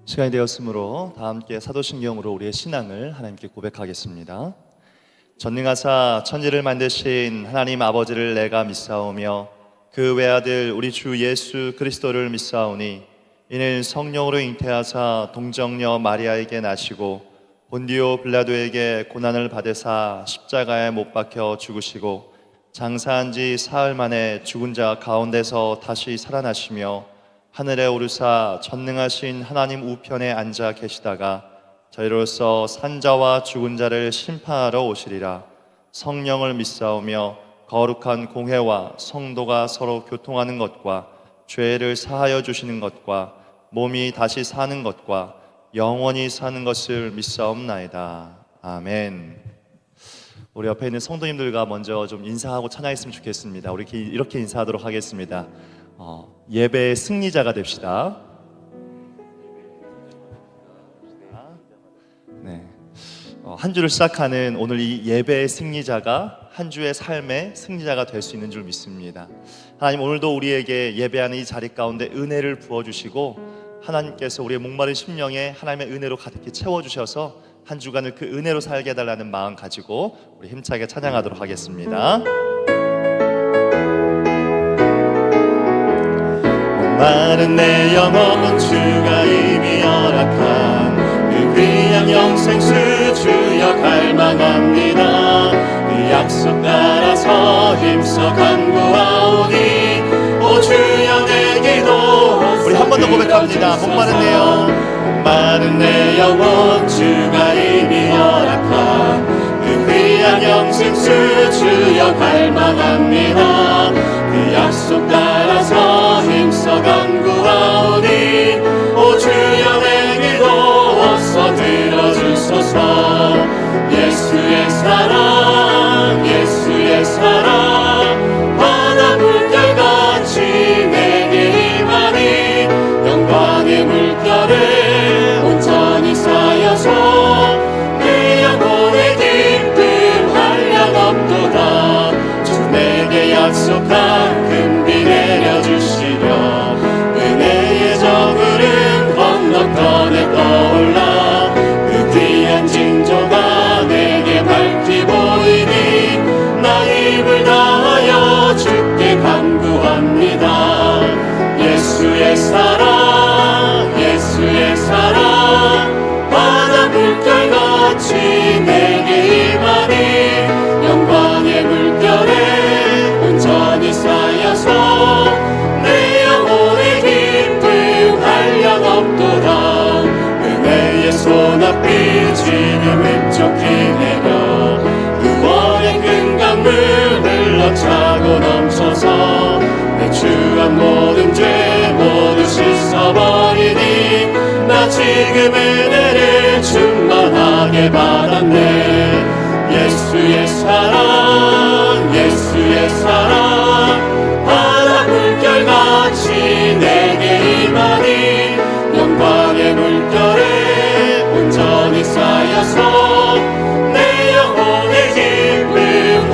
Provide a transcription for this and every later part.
시간이 되었으므로 다 함께 사도신경으로 우리의 신앙을 하나님께 고백하겠습니다. 전능하사 천지를 만드신 하나님 아버지를 내가 믿사오며 그 외아들 우리 주 예수 그리스도를 믿사오니 이는 성령으로 잉태하사 동정녀 마리아에게 나시고 본디오 빌라도에게 고난을 받으사 십자가에 못 박혀 죽으시고 장사한 지 사흘 만에 죽은 자 가운데서 다시 살아나시며 하늘에 오르사 전능하신 하나님 우편에 앉아 계시다가 저희로서 산자와 죽은 자를 심판하러 오시리라. 성령을 믿사오며 거룩한 공회와 성도가 서로 교통하는 것과 죄를 사하여 주시는 것과 몸이 다시 사는 것과 영원히 사는 것을 믿사옵나이다. 아멘. 우리 옆에 있는 성도님들과 먼저 좀 인사하고 찬양했으면 좋겠습니다. 우리 이렇게 인사하도록 하겠습니다. 예배의 승리자가 됩시다. 네. 한 주를 시작하는 오늘 이 예배의 승리자가 한 주의 삶의 승리자가 될 수 있는 줄 믿습니다. 하나님, 오늘도 우리에게 예배하는 이 자리 가운데 은혜를 부어주시고 하나님께서 우리의 목마른 심령에 하나님의 은혜로 가득히 채워주셔서 한 주간을 그 은혜로 살게 해달라는 마음 가지고 우리 힘차게 찬양하도록 하겠습니다. 목마른 내 영혼 주가 이미 허락한 그 귀한 영생수 주여 갈망합니다. 그 약속 따라서 힘써 간구하오니 오 주여 내 기도 우리 한 번 더 고백합니다. 목마른 내 영혼 주가 이미 허락한 그 귀한 영생수 주여 갈망합니다. 그 약속 따라서 힘써 간구하오니 오 주여 내 기도 어서 들어주소서. 예수의 사랑 예수의 사랑 바다 물결같이 내게 임하니 영광의 물결에 온전히 쌓여서 내 영혼의 기쁨 한량없도다. 주 내게 약속한 금비 내려주시려 은혜의 정을은 건너편에 떠올라 그 귀한 징조가 내게 밝히 보이니 나 힘을 다하여 주께 간구합니다. 예수의 사랑 예수의 사랑 바다 물결같이 내게 임하니 영광의 물결에 온전히 쌓여서 내 영혼의 기쁨 한량없도다. 은혜의 소낙비 지금 흡족히 내려 구원의 큰 강물 흘러차고 넘쳐서 내 주한 모든 죄 모두 씻어버리니 나 지금 은혜를 충만하게 받았네. 예수의 사랑 예수의 사랑 바다 물결같이 내게 임하니 영광의 물결에 온전히 쌓여서 내 영혼의 기쁨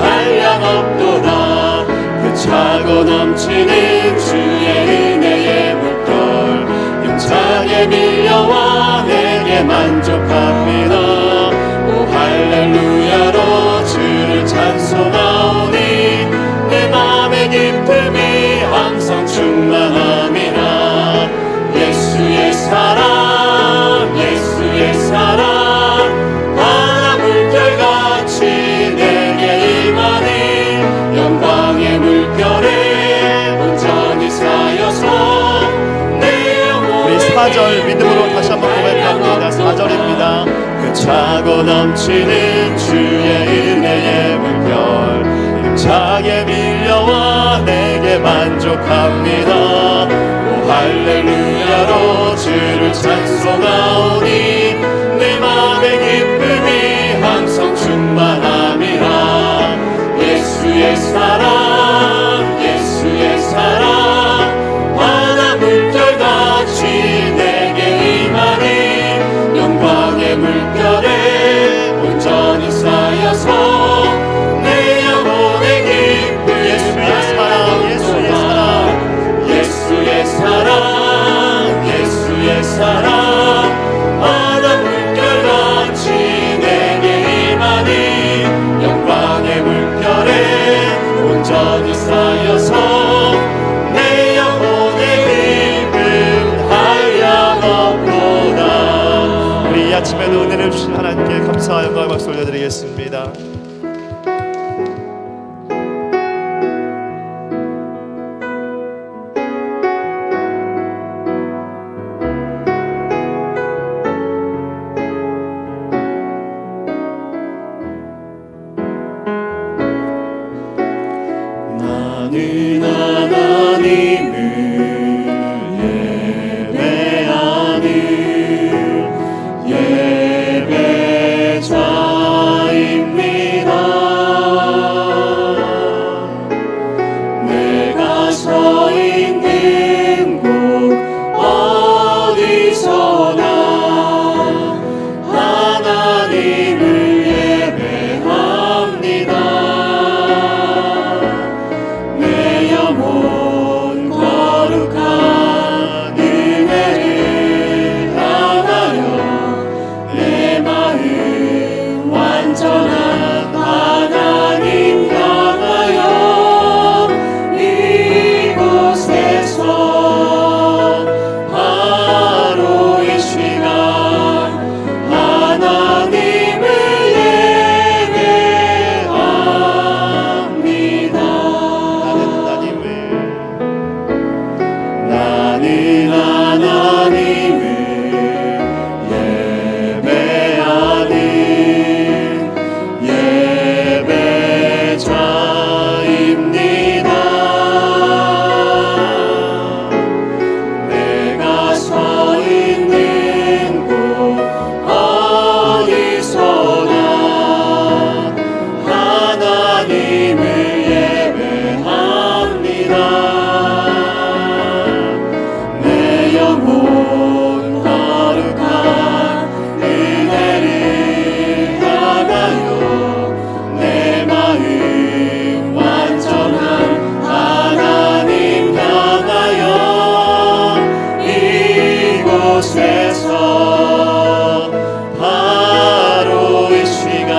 한량없도다. 그 차고 넘치는 주의 은혜의 물결 힘차게 밀려와 내게 만족합니다. 오 할렐루야로 주를 찬송하오니 내 맘의 기쁨이 항상 충만함이라. 예수의 사랑 예수의 사랑 바다 물결같이 내게 임하니 영광의 물결에 온전히 쌓여서 내 영혼의 우리 4절 믿음으로 다시 한번 고백합니다. 4절입니다. 그 차고 넘치는 주의 은혜의 물결 힘차게 밀려와 내게 만족합니다. 오 할렐루야로 주를 찬송하오니 내 맘의 기쁨이 항상 충만함이라. 예수의 사랑 예수의 사랑 바다 물결같이 내게 임하니 영광의 물결에 온전히 쌓여서 내 영혼의 기쁨 예수의 사랑 예수의 사랑 예수의 사랑 예수 아침에도 은혜를 주신 하나님께 감사와 영광을 박수 올려드리겠습니다. 나는 하나님을 예배하는 예배자입니다. 내가 서 있는 곳 어디서나 하나님을 예배합니다. 내 영혼 거룩한 은혜를 향하여 내 마음 완전한 하나님 향하여 이곳에서 바로 이 시간 하나님을 예배합니다. 나는 하나님을 예배하는 예배자입니다. 내가 서 있는 곳 어디서나 하나님을 예배합니다. 내 영혼 거룩한 은혜를 향하여 내 마음 완전한 하나님 향하여 이곳에서 바로 이 시간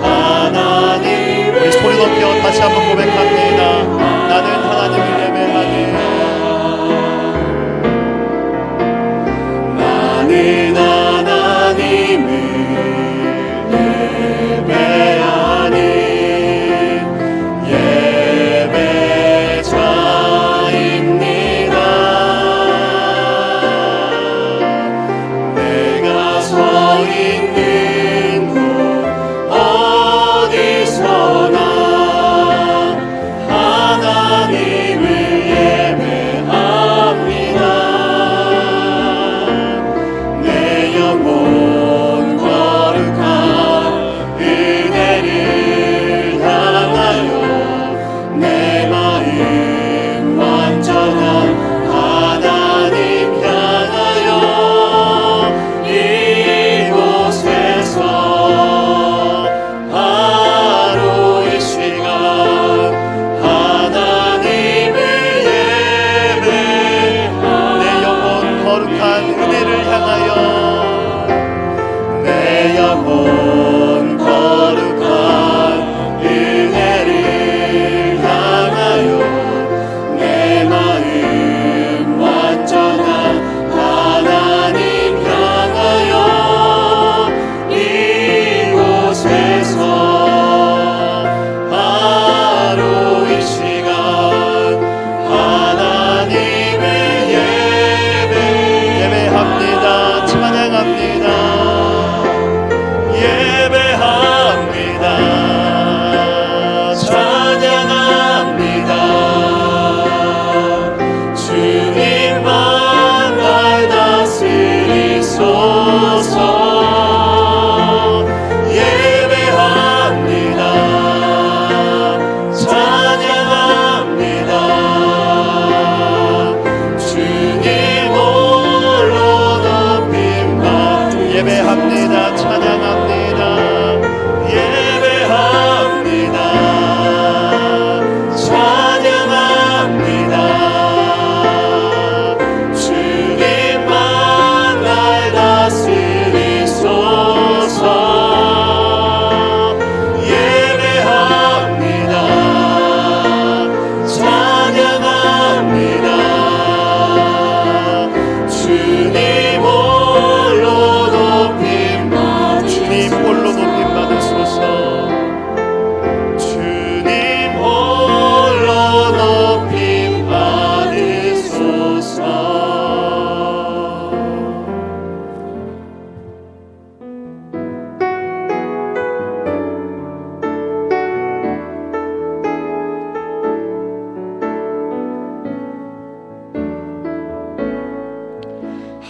하나님을 우리 소리 높여 다시 한번 고백합니다. 나는 하나님을 예배하는 나는 하나님을 예배하는 예배자입니다. 내가 서 있는 곳 어디서나 하나님을 예배합니다. 내 영혼 거룩한 은혜를 향하여 내 마음 완전한 하나님 향하여 이곳에서 바로 이 시간 하나님을 예배하는 내 영혼 거룩한 은혜를 향하여 내 영혼 거룩한 은혜를 향하여 내 마음 완전한 하나님 향하여 이곳에서 바로 이 시간 하나님을 예배합니다.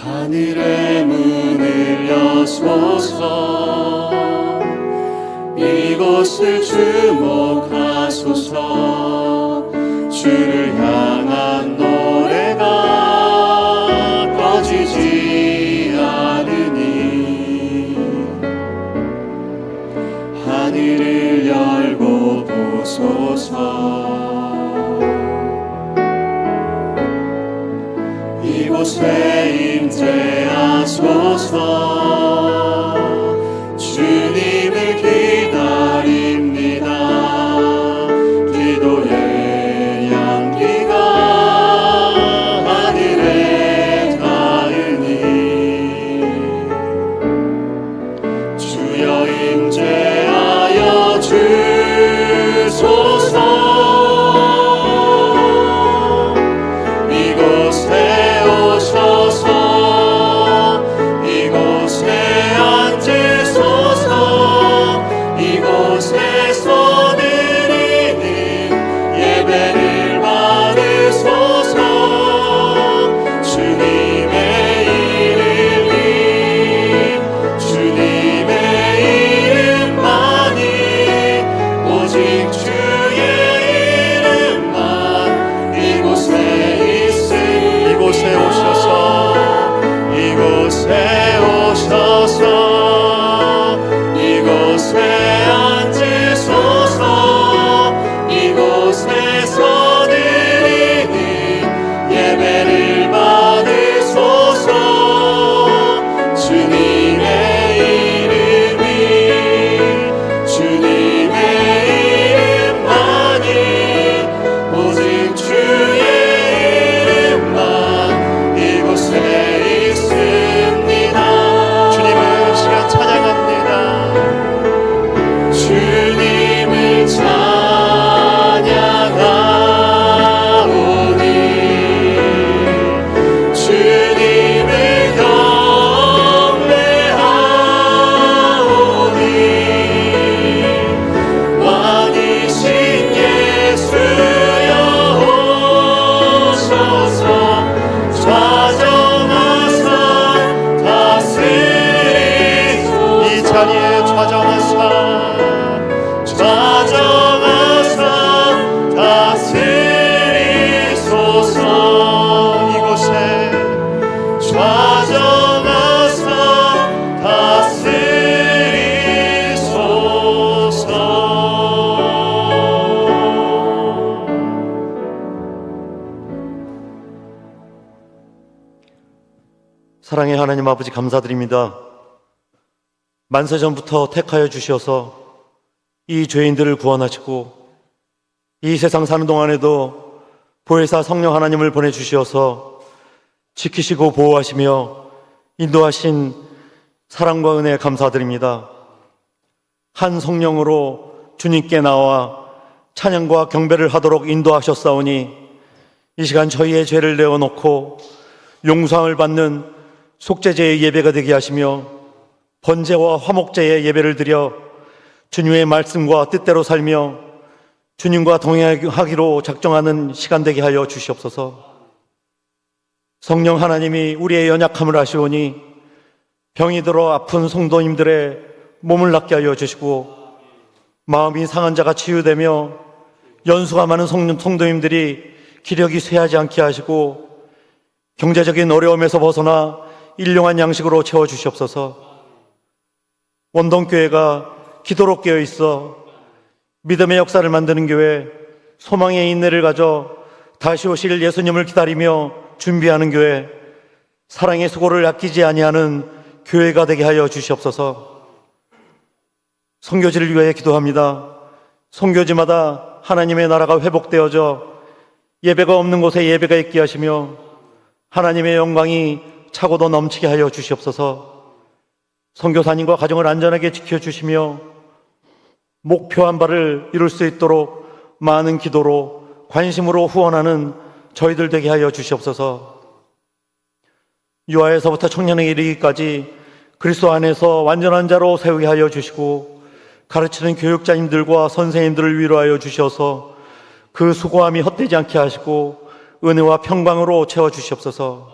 하늘의 문을 여소서 이곳을 주목하소서 주를 향한 노래가 꺼지지 않으니 하늘을 열고 보소서 이곳에 임재하소서 주님을 기다립니다 기도의 향기가 하늘에 닿으니 주여 임재하여 주소서 이곳에 오셔서 이곳에 앉으소서 이곳에서 드리는 예배를 받으소서 주님의 이름만이 오직 주의 이름만 이곳에 이곳에 오셔서 이곳에 앉으소서 이곳에서 드리는 예배를 받으소서 주님의 이름만이 오직 주의 이름만 이곳에 있습니다 주님을 시간 찬양합니다 주님을 찬양하오니 주님을 경배하오니 왕이신 예수여 오셔서 좌정하사 다스리소서 이 자리에 좌정하사 다스리소서 이곳에 좌정하사 다스리소서 사랑의 하나님 아버지 감사드립니다. 만세전부터 택하여 주셔서 이 죄인들을 구원하시고 이 세상 사는 동안에도 보혜사 성령 하나님을 보내주셔서 지키시고 보호하시며 인도하신 사랑과 은혜에 감사드립니다. 한 성령으로 주님께 나와 찬양과 경배를 하도록 인도하셨사오니 이 시간 저희의 죄를 내어놓고 용서함을 받는 속죄제의 예배가 되게 하시며 번제와 화목제의 예배를 드려 주님의 말씀과 뜻대로 살며 주님과 동행하기로 작정하는 시간 되게 하여 주시옵소서. 성령 하나님이 우리의 연약함을 아시오니 병이 들어 아픈 성도님들의 몸을 낫게 하여 주시고 마음이 상한 자가 치유되며 연수가 많은 성도님들이 기력이 쇠하지 않게 하시고 경제적인 어려움에서 벗어나 일용한 양식으로 채워주시옵소서. 원동교회가 기도로 깨어있어 믿음의 역사를 만드는 교회, 소망의 인내를 가져 다시 오실 예수님을 기다리며 준비하는 교회, 사랑의 수고를 아끼지 아니하는 교회가 되게 하여 주시옵소서. 선교지를 위하여 기도합니다. 선교지마다 하나님의 나라가 회복되어져 예배가 없는 곳에 예배가 있게 하시며 하나님의 영광이 차고도 넘치게 하여 주시옵소서. 선교사님과 가정을 안전하게 지켜주시며 목표한 바를 이룰 수 있도록 많은 기도로 관심으로 후원하는 저희들 되게 하여 주시옵소서. 유아에서부터 청년에 이르기까지 그리스도 안에서 완전한 자로 세우게 하여 주시고 가르치는 교육자님들과 선생님들을 위로하여 주셔서 그 수고함이 헛되지 않게 하시고 은혜와 평강으로 채워주시옵소서.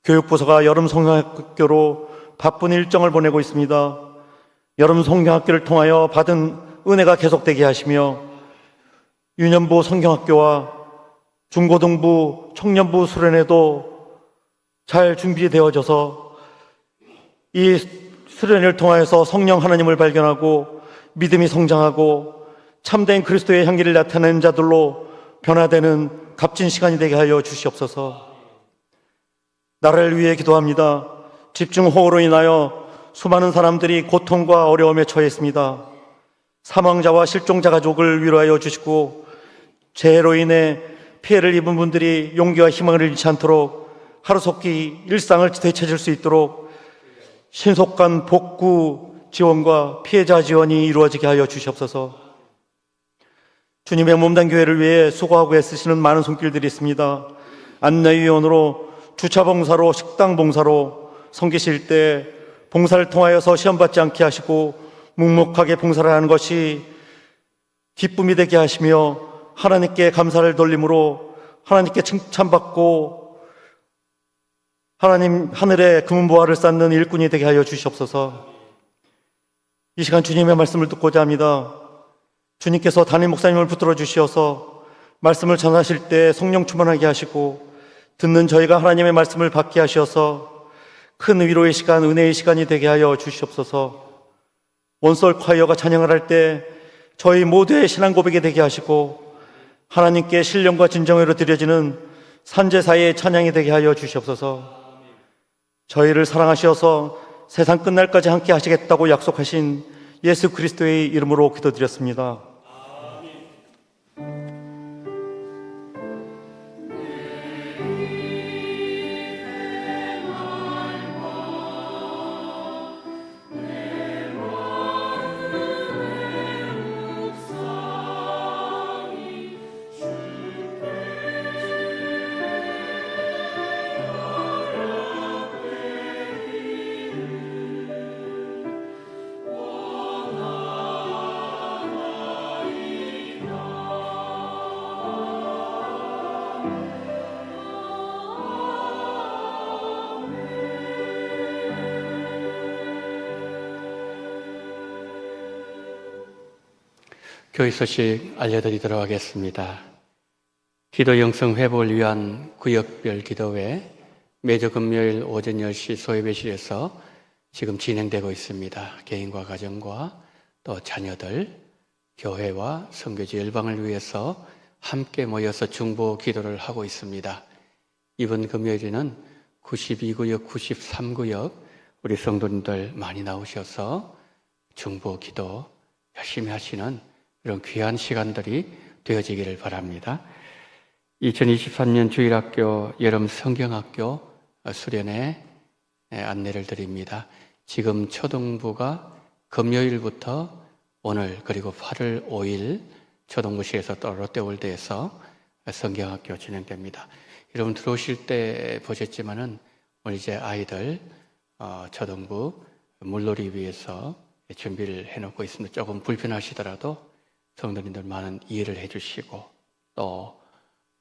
교육부서가 여름 성경학교로 바쁜 일정을 보내고 있습니다. 여름 성경학교를 통하여 받은 은혜가 계속되게 하시며 유년부 성경학교와 중고등부 청년부 수련회도 잘 준비되어져서 이 수련회를 통하여서 성령 하나님을 발견하고 믿음이 성장하고 참된 그리스도의 향기를 나타내는 자들로 변화되는 값진 시간이 되게 하여 주시옵소서. 나라를 위해 기도합니다. 집중호우로 인하여 수많은 사람들이 고통과 어려움에 처해 있습니다. 사망자와 실종자 가족을 위로하여 주시고 재해로 인해 피해를 입은 분들이 용기와 희망을 잃지 않도록 하루속히 일상을 되찾을 수 있도록 신속한 복구 지원과 피해자 지원이 이루어지게 하여 주시옵소서. 주님의 몸단 교회를 위해 수고하고 애쓰시는 많은 손길들이 있습니다. 안내위원으로, 주차봉사로, 식당봉사로 섬기실 때 봉사를 통하여서 시험받지 않게 하시고 묵묵하게 봉사를 하는 것이 기쁨이 되게 하시며 하나님께 감사를 돌림으로 하나님께 칭찬받고 하나님 하늘에 금은보화를 쌓는 일꾼이 되게 하여 주시옵소서. 이 시간 주님의 말씀을 듣고자 합니다. 주님께서 담임 목사님을 붙들어 주시어서 말씀을 전하실 때 성령 충만하게 하시고 듣는 저희가 하나님의 말씀을 받게 하시어서 큰 위로의 시간, 은혜의 시간이 되게 하여 주시옵소서. 원솔 콰이어가 찬양을 할 때 저희 모두의 신앙 고백이 되게 하시고 하나님께 신령과 진정으로 드려지는 산제사의 찬양이 되게 하여 주시옵소서. 저희를 사랑하시어서 세상 끝날까지 함께 하시겠다고 약속하신 예수 그리스도의 이름으로 기도드렸습니다. 교회 소식 알려드리도록 하겠습니다. 기도 영성 회복을 위한 구역별 기도회 매주 금요일 오전 10시 소예배실에서 지금 진행되고 있습니다. 개인과 가정과 또 자녀들, 교회와 선교지 열방을 위해서 함께 모여서 중보 기도를 하고 있습니다. 이번 금요일에는 92구역, 93구역 우리 성도님들 많이 나오셔서 중보 기도 열심히 하시는 이런 귀한 시간들이 되어지기를 바랍니다. 2023년 주일학교 여름 성경학교 수련회 안내를 드립니다. 지금 초등부가 금요일부터 오늘 그리고 8월 5일 초등부시에서 또 롯데월드에서 성경학교 진행됩니다. 여러분 들어오실 때 보셨지만은 오늘 이제 아이들 초등부 물놀이 위해서 준비를 해놓고 있습니다. 조금 불편하시더라도 성도님들 많은 이해를 해주시고 또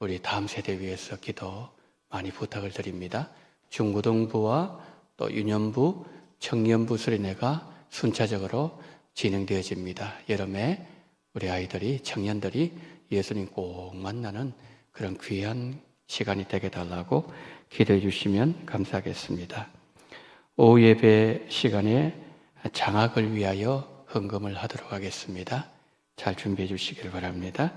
우리 다음 세대 위해서 기도 많이 부탁을 드립니다. 중고등부와 또 유년부, 청년부 수련회가 순차적으로 진행되어집니다. 여름에 우리 아이들이, 청년들이 예수님 꼭 만나는 그런 귀한 시간이 되게 달라고 기도해 주시면 감사하겠습니다. 오후 예배 시간에 장학을 위하여 헌금을 하도록 하겠습니다. 잘 준비해 주시길 바랍니다.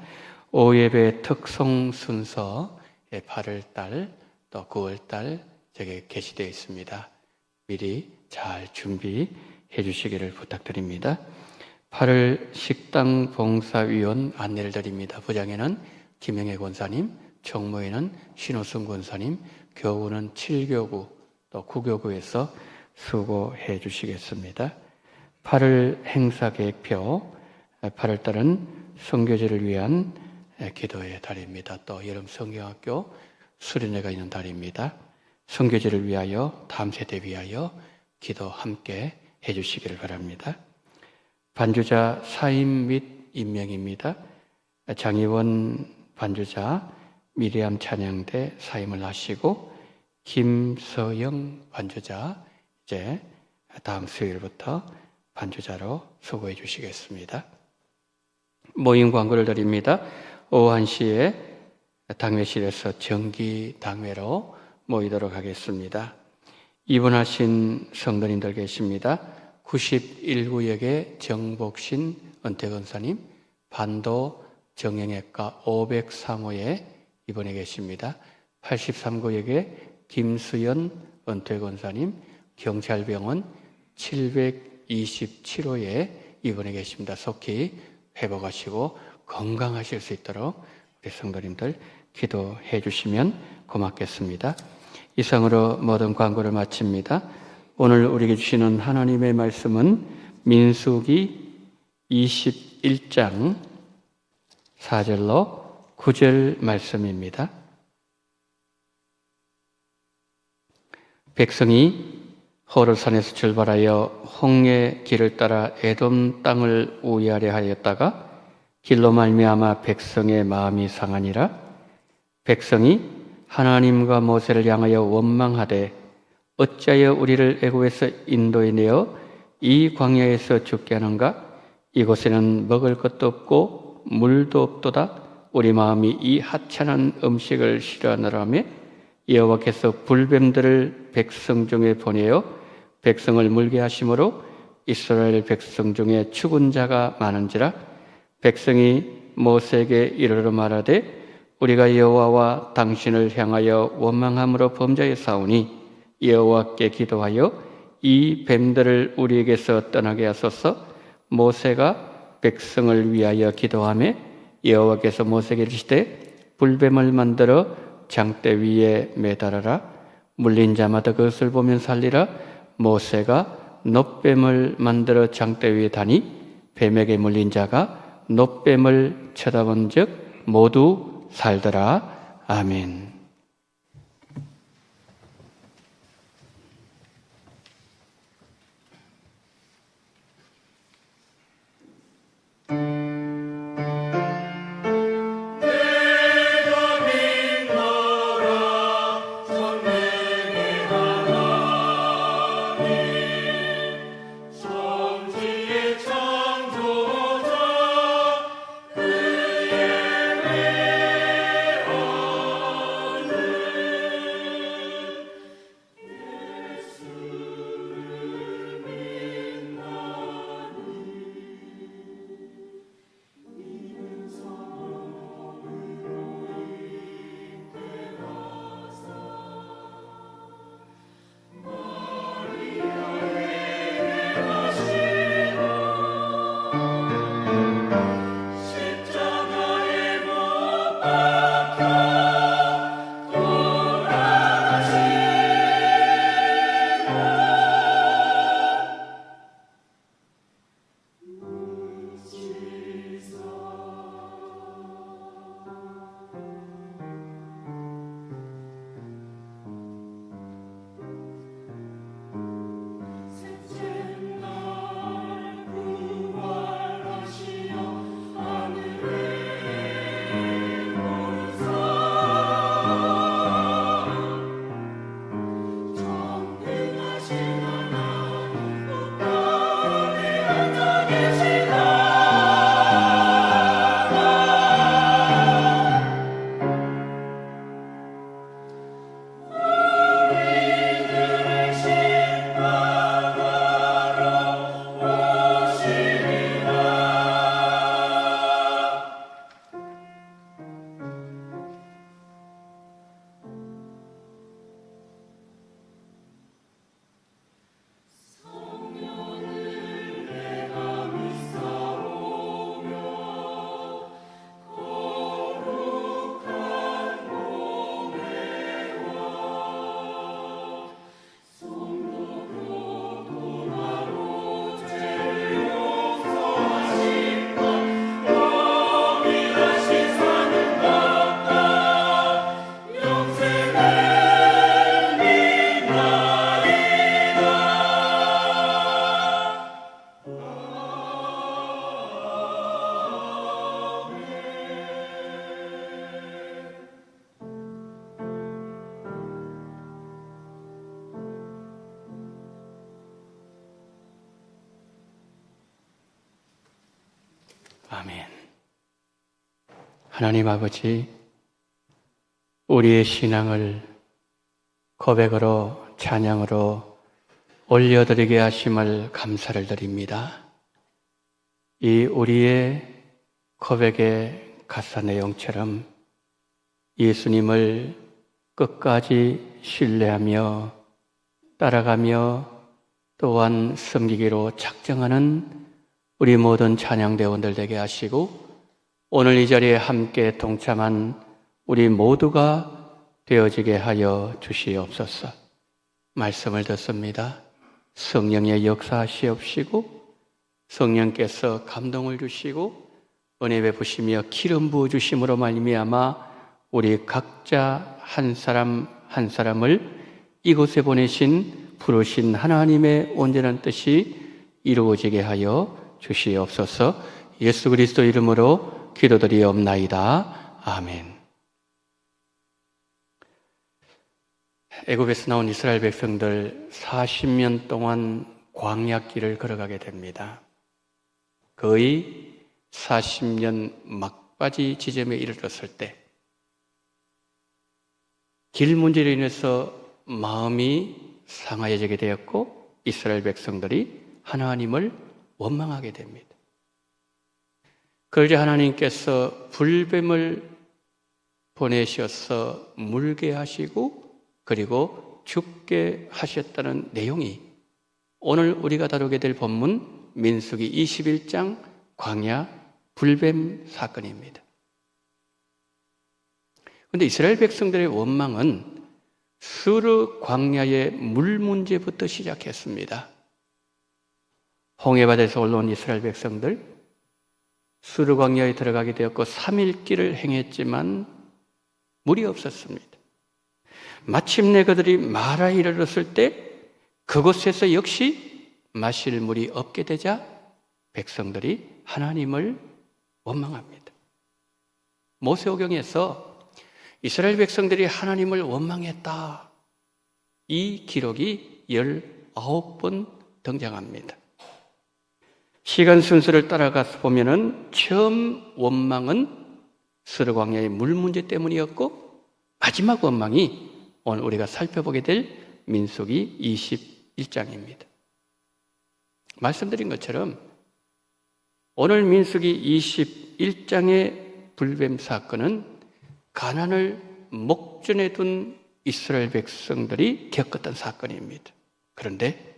오후 예배 특송 순서 8월달 또 9월달 저게 게시되어 있습니다. 미리 잘 준비해 주시기를 부탁드립니다. 8월 식당 봉사위원 안내를 드립니다. 부장에는 김영애 권사님, 총무에는 신호승 권사님, 교구는 7교구 또 9교구에서 수고해 주시겠습니다. 8월 행사 계획표 8월달은 선교제를 위한 기도의 달입니다. 또 여름 성경학교 수련회가 있는 달입니다. 선교제를 위하여, 다음 세대 위하여 기도 함께 해주시기를 바랍니다. 반주자 사임 및 임명입니다. 장희원 반주자 미리암 찬양대 사임을 하시고 김서영 반주자 이제 다음 수요일부터 반주자로 수고해 주시겠습니다. 모임 광고를 드립니다. 오후 1시에 당회실에서 정기 당회로 모이도록 하겠습니다. 입원하신 성도님들 계십니다. 91구역의 정복신 은퇴건사님, 반도 정형외과 503호에 입원해 계십니다. 83구역의 김수연 은퇴건사님, 경찰병원 727호에 입원해 계십니다. 속히 회복하시고 건강하실 수 있도록 우리 성도님들 기도해 주시면 고맙겠습니다. 이상으로 모든 광고를 마칩니다. 오늘 우리에게 주시는 하나님의 말씀은 민수기 21장 4절로 9절 말씀입니다. 백성이 호르산에서 출발하여 홍해 길을 따라 에돔 땅을 우회하려 하였다가 길로 말미암아 백성의 마음이 상하니라. 백성이 하나님과 모세를 향하여 원망하되 어찌하여 우리를 애굽에서 인도해 내어 이 광야에서 죽게 하는가? 이곳에는 먹을 것도 없고 물도 없도다. 우리 마음이 이 하찮은 음식을 싫어하느라며 여호와께서 불뱀들을 백성 중에 보내어 백성을 물게 하심으로 이스라엘 백성 중에 죽은 자가 많은지라. 백성이 모세에게 이르러 말하되 우리가 여호와와 당신을 향하여 원망함으로 범죄하였사오니 여호와께 기도하여 이 뱀들을 우리에게서 떠나게 하소서. 모세가 백성을 위하여 기도하며 여호와께서 모세에게 이르시되 불뱀을 만들어 장대 위에 매달아라. 물린 자마다 그것을 보면 살리라. 모세가 놋뱀을 만들어 장대 위에 다니 뱀에게 물린 자가 놋뱀을 쳐다본 즉 모두 살더라. 아멘. 아멘. 하나님 아버지, 우리의 신앙을 고백으로 찬양으로 올려드리게 하심을 감사를 드립니다. 이 우리의 고백의 가사 내용처럼 예수님을 끝까지 신뢰하며 따라가며 또한 섬기기로 작정하는 우리 모든 찬양대원들 되게 하시고 오늘 이 자리에 함께 동참한 우리 모두가 되어지게 하여 주시옵소서. 말씀을 듣습니다. 성령의 역사하시옵시고 성령께서 감동을 주시고 은혜 베푸시며 기름 부어 주심으로 말미암아 우리 각자 한 사람 한 사람을 이곳에 보내신 부르신 하나님의 온전한 뜻이 이루어지게 하여 주시옵소서. 예수 그리스도 이름으로 기도드리옵나이다. 아멘. 애굽에서 나온 이스라엘 백성들 40년 동안 광야길을 걸어가게 됩니다. 거의 40년 막바지 지점에 이르렀을 때 길 문제로 인해서 마음이 상하여지게 되었고 이스라엘 백성들이 하나님을 원망하게 됩니다. 그러자 하나님께서 불뱀을 보내셔서 물게 하시고 그리고 죽게 하셨다는 내용이 오늘 우리가 다루게 될 본문 민수기 21장 광야 불뱀 사건입니다. 그런데 이스라엘 백성들의 원망은 수르 광야의 물 문제부터 시작했습니다. 홍해바다에서 올라온 이스라엘 백성들 수르 광야에 들어가게 되었고 3일 길을 행했지만 물이 없었습니다. 마침내 그들이 마라에 이르렀을 때 그곳에서 역시 마실 물이 없게 되자 백성들이 하나님을 원망합니다. 모세오경에서 이스라엘 백성들이 하나님을 원망했다. 이 기록이 19번 등장합니다. 시간 순서를 따라가서 보면은 처음 원망은 수르 광야의 물 문제 때문이었고 마지막 원망이 오늘 우리가 살펴보게 될 민수기 21장입니다. 말씀드린 것처럼 오늘 민수기 21장의 불뱀 사건은 가난을 목전에 둔 이스라엘 백성들이 겪었던 사건입니다. 그런데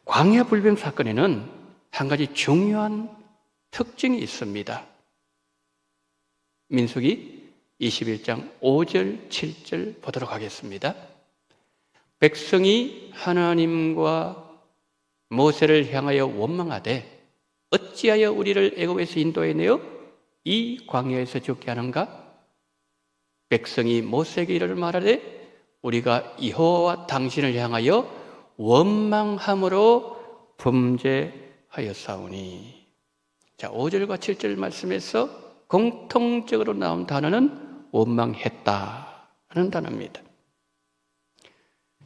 광야 불뱀 사건에는 한 가지 중요한 특징이 있습니다. 민수기 21장 5절, 7절 보도록 하겠습니다. 백성이 하나님과 모세를 향하여 원망하되 어찌하여 우리를 애굽에서 인도해내어 이 광야에서 죽게 하는가? 백성이 모세에게 이르를 말하되 우리가 여호와와 당신을 향하여 원망함으로 범죄하였사오니. 자, 5절과 7절 말씀에서 공통적으로 나온 단어는 원망했다는 단어입니다.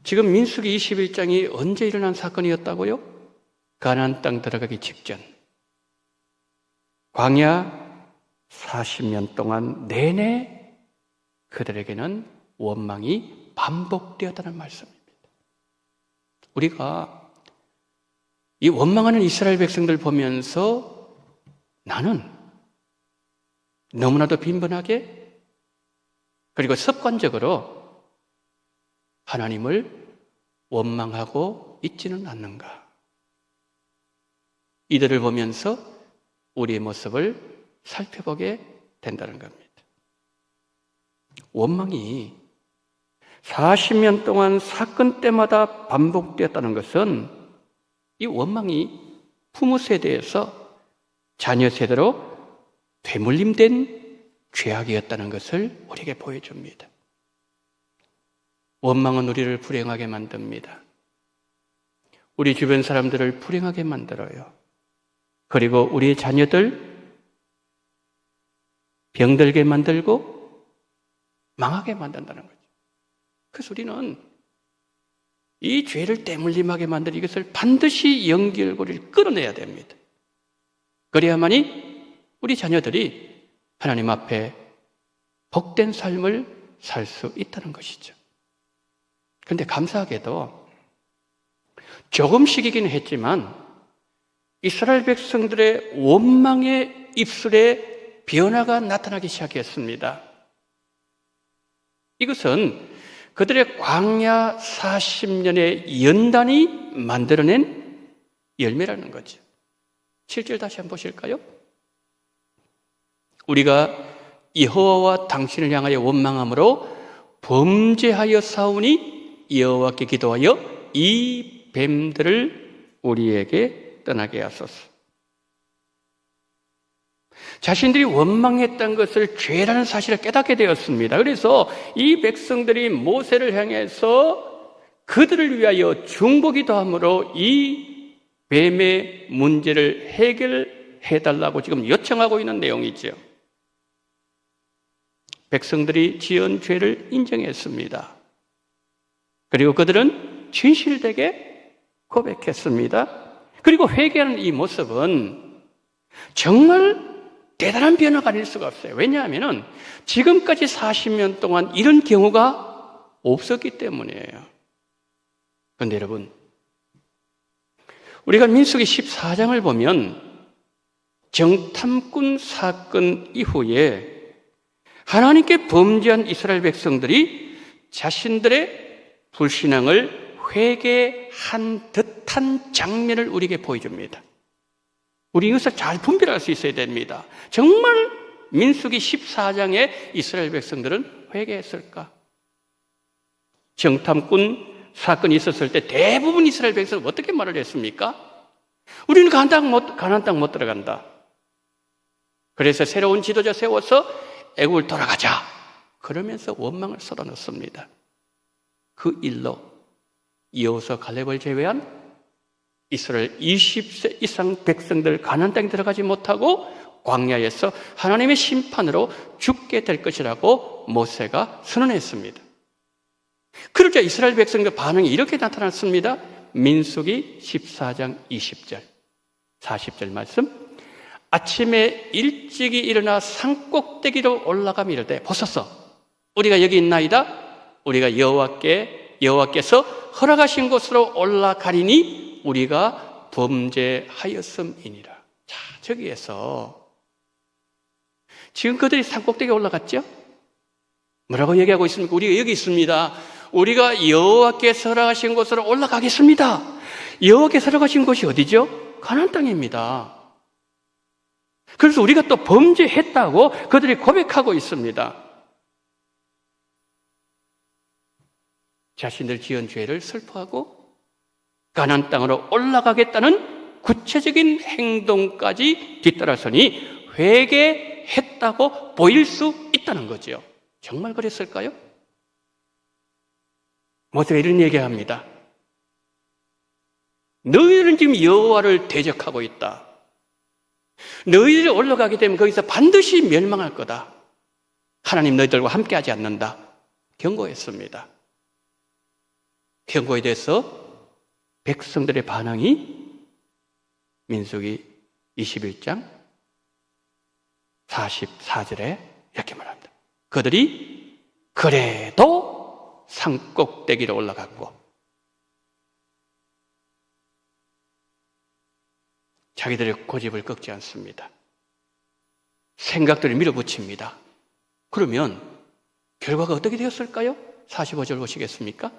지금 민수기 21장이 언제 일어난 사건이었다고요? 가나안 땅 들어가기 직전 광야 40년 동안 내내 그들에게는 원망이 반복되었다는 말씀입니다. 우리가 이 원망하는 이스라엘 백성들 보면서 나는 너무나도 빈번하게 그리고 습관적으로 하나님을 원망하고 있지는 않는가? 이들을 보면서 우리의 모습을 살펴보게 된다는 겁니다. 원망이 40년 동안 사건 때마다 반복되었다는 것은 이 원망이 부모 세대에서 자녀 세대로 되물림된 죄악이었다는 것을 우리에게 보여줍니다. 원망은 우리를 불행하게 만듭니다. 우리 주변 사람들을 불행하게 만들어요. 그리고 우리의 자녀들 병들게 만들고 망하게 만든다는 거죠. 그래서 우리는 이 죄를 때물림하게 만들 이것을 반드시 연결고리를 끊어내야 됩니다. 그래야만이 우리 자녀들이 하나님 앞에 복된 삶을 살 수 있다는 것이죠. 그런데 감사하게도 조금씩이긴 했지만 이스라엘 백성들의 원망의 입술에 변화가 나타나기 시작했습니다. 이것은 그들의 광야 40년의 연단이 만들어낸 열매라는 거죠. 7절 다시 한번 보실까요? 우리가 여호와와 당신을 향하여 원망함으로 범죄하여 싸우니 여호와께 기도하여 이 뱀들을 우리에게 떠나게 하소서. 자신들이 원망했던 것을 죄라는 사실을 깨닫게 되었습니다. 그래서 이 백성들이 모세를 향해서 그들을 위하여 중보기도 함으로 이 뱀의 문제를 해결해달라고 지금 요청하고 있는 내용이죠. 백성들이 지은 죄를 인정했습니다. 그리고 그들은 진실되게 고백했습니다. 그리고 회개하는 이 모습은 정말 대단한 변화가 아닐 수가 없어요. 왜냐하면 지금까지 40년 동안 이런 경우가 없었기 때문이에요. 그런데 여러분, 우리가 민수기 14장을 보면 정탐꾼 사건 이후에 하나님께 범죄한 이스라엘 백성들이 자신들의 불신앙을 회개한 듯한 장면을 우리에게 보여줍니다. 우리 이것을 잘 분별할 수 있어야 됩니다. 정말 민수기 14장에 이스라엘 백성들은 회개했을까? 정탐꾼 사건이 있었을 때 대부분 이스라엘 백성은 어떻게 말을 했습니까? 우리는 가나안 땅 못 들어간다. 그래서 새로운 지도자 세워서 애국을 돌아가자. 그러면서 원망을 쏟아넣습니다. 그 일로 여호수아 갈렙을 제외한 이스라엘 20세 이상 백성들 가나안 땅에 들어가지 못하고 광야에서 하나님의 심판으로 죽게 될 것이라고 모세가 선언했습니다. 그러자 이스라엘 백성들 반응이 이렇게 나타났습니다. 민수기 14장 20절 40절 말씀. 아침에 일찍이 일어나 산꼭대기로 올라가며 이르되 보소서 우리가 여기 있나이다. 우리가 여호와께서 허락하신 곳으로 올라가리니 우리가 범죄하였음이니라. 자, 저기에서 지금 그들이 산꼭대기에 올라갔죠? 뭐라고 얘기하고 있습니까? 우리가 여기 있습니다. 우리가 여호와께서 허락하신 곳으로 올라가겠습니다. 여호와께서 허락하신 곳이 어디죠? 가나안 땅입니다. 그래서 우리가 또 범죄했다고 그들이 고백하고 있습니다. 자신들 지은 죄를 슬퍼하고 가나안 땅으로 올라가겠다는 구체적인 행동까지 뒤따라서니 회개했다고 보일 수 있다는 거죠. 정말 그랬을까요? 모세가 이런 얘기합니다. 너희들은 지금 여호와를 대적하고 있다. 너희들이 올라가게 되면 거기서 반드시 멸망할 거다. 하나님 너희들과 함께하지 않는다. 경고했습니다. 경고에 대해서 백성들의 반응이 민수기 21장 44절에 이렇게 말합니다. 그들이 그래도 산꼭대기로 올라갔고 자기들의 고집을 꺾지 않습니다. 생각들을 밀어붙입니다. 그러면 결과가 어떻게 되었을까요? 45절 보시겠습니까?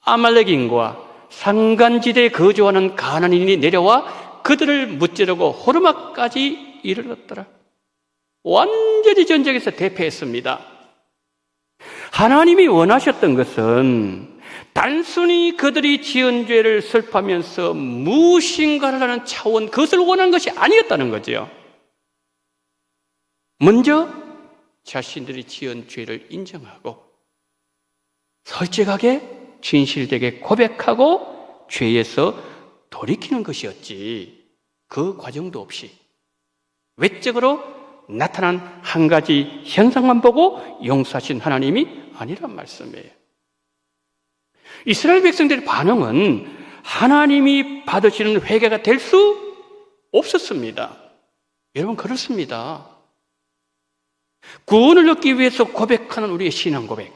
아말렉인과 산간지대에 거주하는 가나안인이 내려와 그들을 무찌르고 호르마까지 이르렀더라. 완전히 전쟁에서 대패했습니다. 하나님이 원하셨던 것은 단순히 그들이 지은 죄를 슬퍼하면서 무엇인가를 하는 차원, 그것을 원한 것이 아니었다는 거죠. 먼저 자신들이 지은 죄를 인정하고 솔직하게 진실되게 고백하고 죄에서 돌이키는 것이었지, 그 과정도 없이 외적으로 나타난 한 가지 현상만 보고 용서하신 하나님이 아니란 말씀이에요. 이스라엘 백성들의 반응은 하나님이 받으시는 회개가 될 수 없었습니다. 여러분, 그렇습니다. 구원을 얻기 위해서 고백하는 우리의 신앙 고백,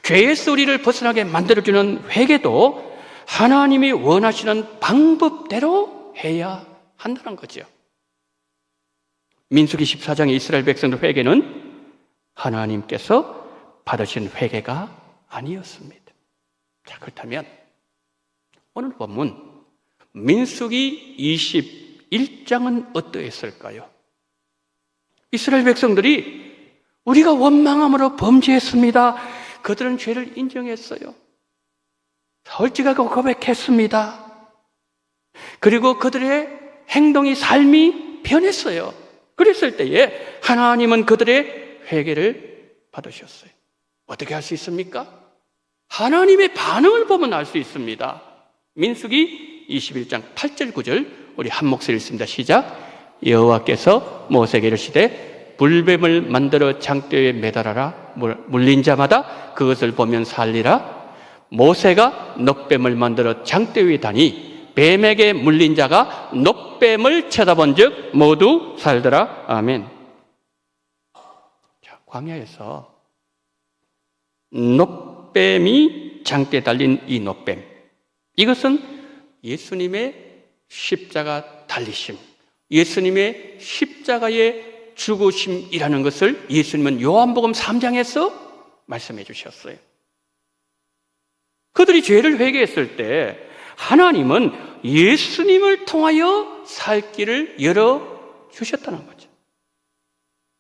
죄에서 우리를 벗어나게 만들어주는 회개도 하나님이 원하시는 방법대로 해야 한다는 거죠. 민수기 14장의 이스라엘 백성들 회개는 하나님께서 받으신 회개가 아니었습니다. 자, 그렇다면 오늘 본문 민수기 21장은 어떠했을까요? 이스라엘 백성들이 우리가 원망함으로 범죄했습니다. 그들은 죄를 인정했어요. 솔직하게 고백했습니다. 그리고 그들의 행동이, 삶이 변했어요. 그랬을 때에 하나님은 그들의 회개를 받으셨어요. 어떻게 할 수 있습니까? 하나님의 반응을 보면 알 수 있습니다. 민수기 21장 8절 9절 우리 한 목소리 읽습니다. 시작. 여호와께서 모세에게 이르시되 불뱀을 만들어 장대에 매달아라. 물린 자마다 그것을 보면 살리라. 모세가 놋뱀을 만들어 장대 위에 다니 뱀에게 물린 자가 놋뱀을 쳐다본 즉 모두 살더라. 아멘. 자, 광야에서 놋뱀이 장대에 달린 이 놋뱀, 이것은 예수님의 십자가 달리심, 예수님의 십자가의 죽으심이라는 것을 예수님은 요한복음 3장에서 말씀해 주셨어요. 그들이 죄를 회개했을 때 하나님은 예수님을 통하여 살 길을 열어주셨다는 거죠.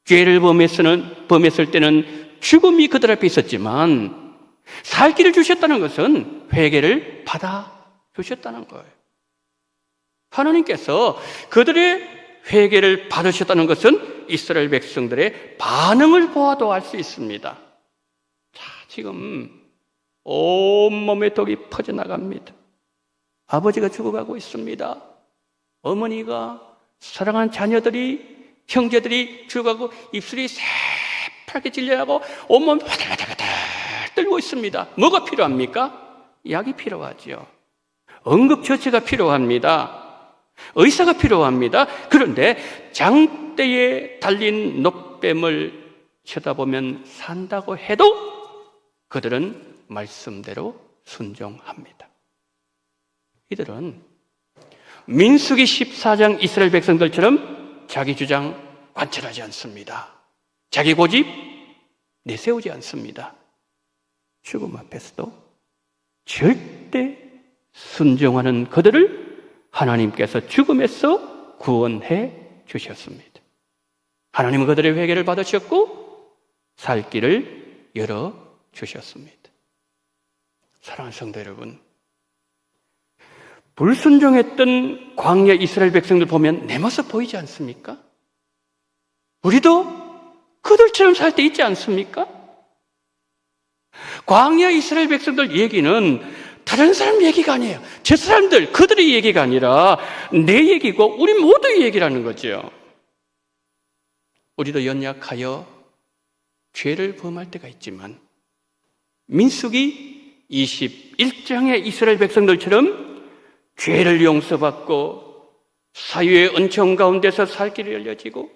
죄를 범했을 때는 죽음이 그들 앞에 있었지만 살 길을 주셨다는 것은 회개를 받아주셨다는 거예요. 하나님께서 그들의 회개를 받으셨다는 것은 이스라엘 백성들의 반응을 보아도 알 수 있습니다. 자, 지금 온몸에 독이 퍼져나갑니다. 아버지가 죽어가고 있습니다. 어머니가, 사랑하는 자녀들이, 형제들이 죽어가고 입술이 새파랗게 질려가고 온몸이 화들화들화들 떨고 있습니다. 뭐가 필요합니까? 약이 필요하죠. 응급처치가 필요합니다. 의사가 필요합니다. 그런데 장대에 달린 놋뱀을 쳐다보면 산다고 해도 그들은 말씀대로 순종합니다. 이들은 민수기 14장 이스라엘 백성들처럼 자기 주장 관철하지 않습니다. 자기 고집 내세우지 않습니다. 죽음 앞에서도 절대 순종하는 그들을 하나님께서 죽음에서 구원해 주셨습니다. 하나님은 그들의 회개를 받으셨고 살 길을 열어주셨습니다. 사랑하는 성도 여러분, 불순종했던 광야 이스라엘 백성들 보면 내 모습 보이지 않습니까? 우리도 그들처럼 살 때 있지 않습니까? 광야 이스라엘 백성들 얘기는 다른 사람 얘기가 아니에요. 저 사람들, 그들의 얘기가 아니라 내 얘기고 우리 모두의 얘기라는 거죠. 우리도 연약하여 죄를 범할 때가 있지만 민수기 21장의 이스라엘 백성들처럼 죄를 용서받고 사유의 은총 가운데서 살 길이 열려지고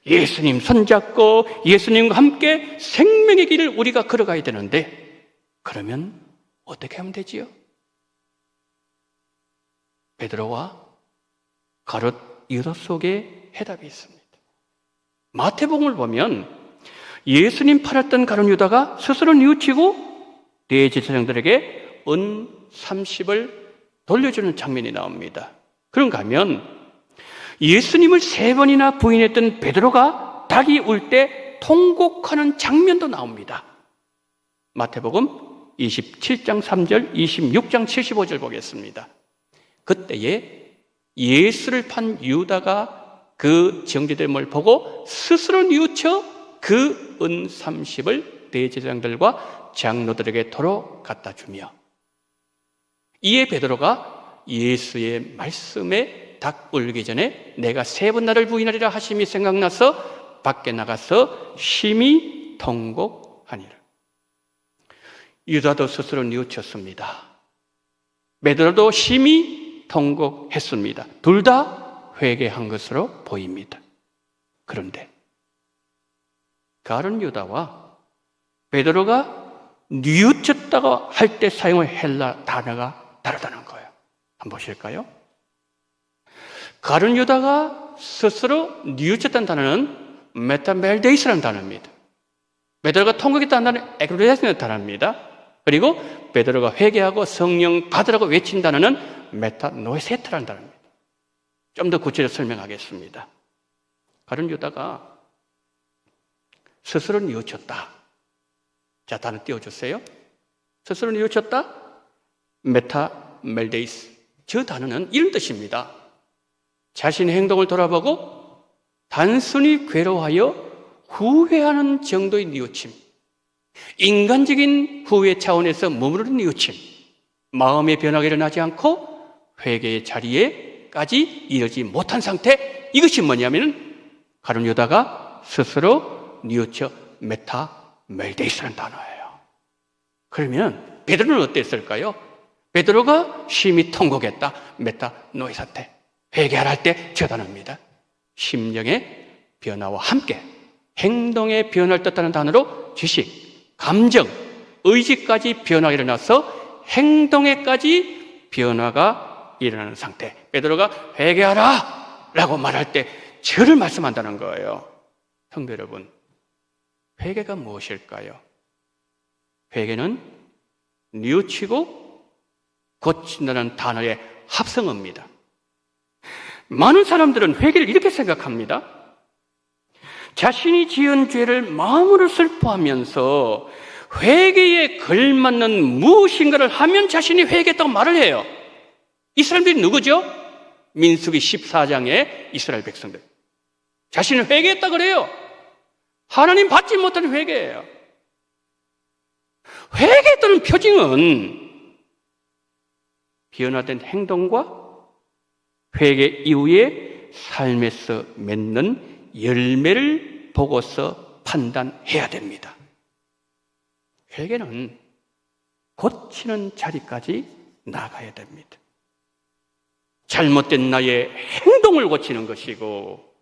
예수님 손잡고 예수님과 함께 생명의 길을 우리가 걸어가야 되는데 그러면 어떻게 하면 되지요? 베드로와 가롯 유다 속에 해답이 있습니다. 마태복음을 보면 예수님 팔았던 가롯 유다가 스스로 뉘우치고 대제사장들에게 은 30을 돌려주는 장면이 나옵니다. 그런가 하면 예수님을 3번이나 부인했던 베드로가 닭이 울 때 통곡하는 장면도 나옵니다. 마태복음 27장 3절, 26장 75절 보겠습니다. 그때에 예수를 판 유다가 그 정죄됨을 보고 스스로 뉘우쳐 그 은 30을 대제사장들과 장로들에게 도로 갖다 주며 이에 베드로가 예수의 말씀에 닭 울기 전에 내가 3번 나를 부인하리라 하심이 생각나서 밖에 나가서 심히 통곡하니라. 유다도 스스로 뉘우쳤습니다. 베드로도 심히 통곡했습니다. 둘 다 회개한 것으로 보입니다. 그런데 가룟 유다와 베드로가 뉘우쳤다고 할 때 사용한 헬라 단어가 다르다는 거예요. 한번 보실까요? 가룟 유다가 스스로 뉘우쳤다는 단어는 메타멜데이스라는 단어입니다. 베드로가 통곡했다는 단어는 에크로데스라는 단어입니다. 그리고 베드로가 회개하고 성령 받으라고 외친 단어는 메타노에세트라는 단어입니다. 좀 더 구체적으로 설명하겠습니다. 가룟 유다가 스스로 뉘우쳤다. 자, 단어 띄워주세요. 스스로 뉘우쳤다. 메타멜데이스. 저 단어는 이런 뜻입니다. 자신의 행동을 돌아보고 단순히 괴로워하여 후회하는 정도의 뉘우침. 인간적인 후회 차원에서 머무르는 뉘우침. 마음의 변화가 일어나지 않고 회개의 자리에까지 이르지 못한 상태. 이것이 뭐냐면 가룟 유다가 스스로 뉘우쳐 메타멜데이스라는 단어예요. 그러면 베드로는 어땠을까요? 베드로가 심히 통곡했다. 메타노이사테. 회개하라 할 때 저 단어입니다. 심령의 변화와 함께 행동의 변화를 뜻하는 단어로 지식, 감정, 의지까지 변화가 일어나서 행동에까지 변화가 일어나는 상태. 베드로가 회개하라 라고 말할 때 저를 말씀한다는 거예요. 성도 여러분, 회개가 무엇일까요? 회개는 뉘우치고 고친다는 단어의 합성어입니다. 많은 사람들은 회개를 이렇게 생각합니다. 자신이 지은 죄를 마음으로 슬퍼하면서 회개에 걸맞는 무엇인가를 하면 자신이 회개했다고 말을 해요. 이 사람들이 누구죠? 민수기 14장의 이스라엘 백성들. 자신은 회개했다 그래요. 하나님 받지 못하는 회개예요. 회개했다는 표징은 변화된 행동과 회개 이후에 삶에서 맺는 열매를 보고서 판단해야 됩니다. 회개는 고치는 자리까지 나가야 됩니다. 잘못된 나의 행동을 고치는 것이고,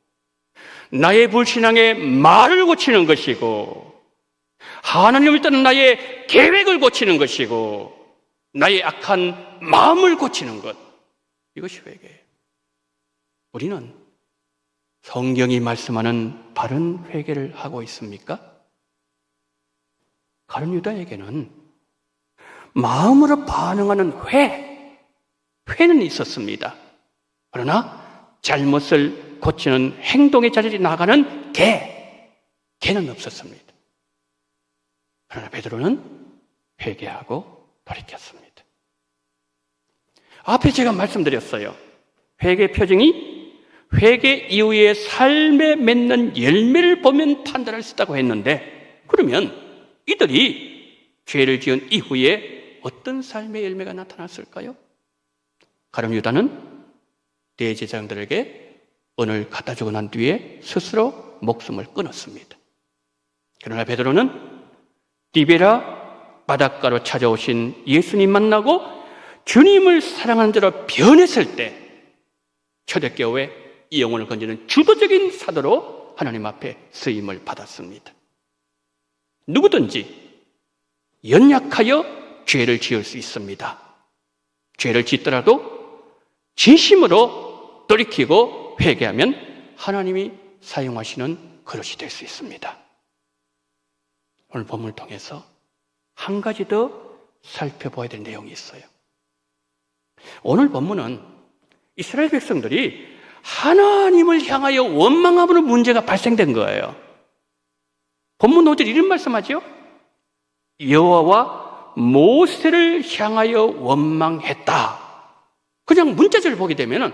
나의 불신앙의 말을 고치는 것이고, 하나님을 떠난 나의 계획을 고치는 것이고, 나의 악한 마음을 고치는 것, 이것이 회개예요. 우리는 성경이 말씀하는 바른 회개를 하고 있습니까? 가룟 유다에게는 마음으로 반응하는 회는 있었습니다. 그러나 잘못을 고치는 행동의 자리에 나가는 개는 없었습니다. 그러나 베드로는 회개하고 돌이켰습니다. 앞에 제가 말씀드렸어요. 회개 표징이 회개 이후의 삶에 맺는 열매를 보면 판단할 수 있다고 했는데, 그러면 이들이 죄를 지은 이후에 어떤 삶의 열매가 나타났을까요? 가룟 유다는 대제사장들에게 은을 갖다 주고 난 뒤에 스스로 목숨을 끊었습니다. 그러나 베드로는 디베라 바닷가로 찾아오신 예수님 만나고 주님을 사랑하는 자로 변했을 때 초대교회 이 영혼을 건지는 주도적인 사도로 하나님 앞에 쓰임을 받았습니다. 누구든지 연약하여 죄를 지을 수 있습니다. 죄를 짓더라도 진심으로 돌이키고 회개하면 하나님이 사용하시는 그릇이 될 수 있습니다. 오늘 본문을 통해서 한 가지 더 살펴봐야 될 내용이 있어요. 오늘 본문은 이스라엘 백성들이 하나님을 향하여 원망함으로 문제가 발생된 거예요. 본문 5절 이런 말씀하죠. 여호와와 모세를 향하여 원망했다. 그냥 문자절을 보게 되면은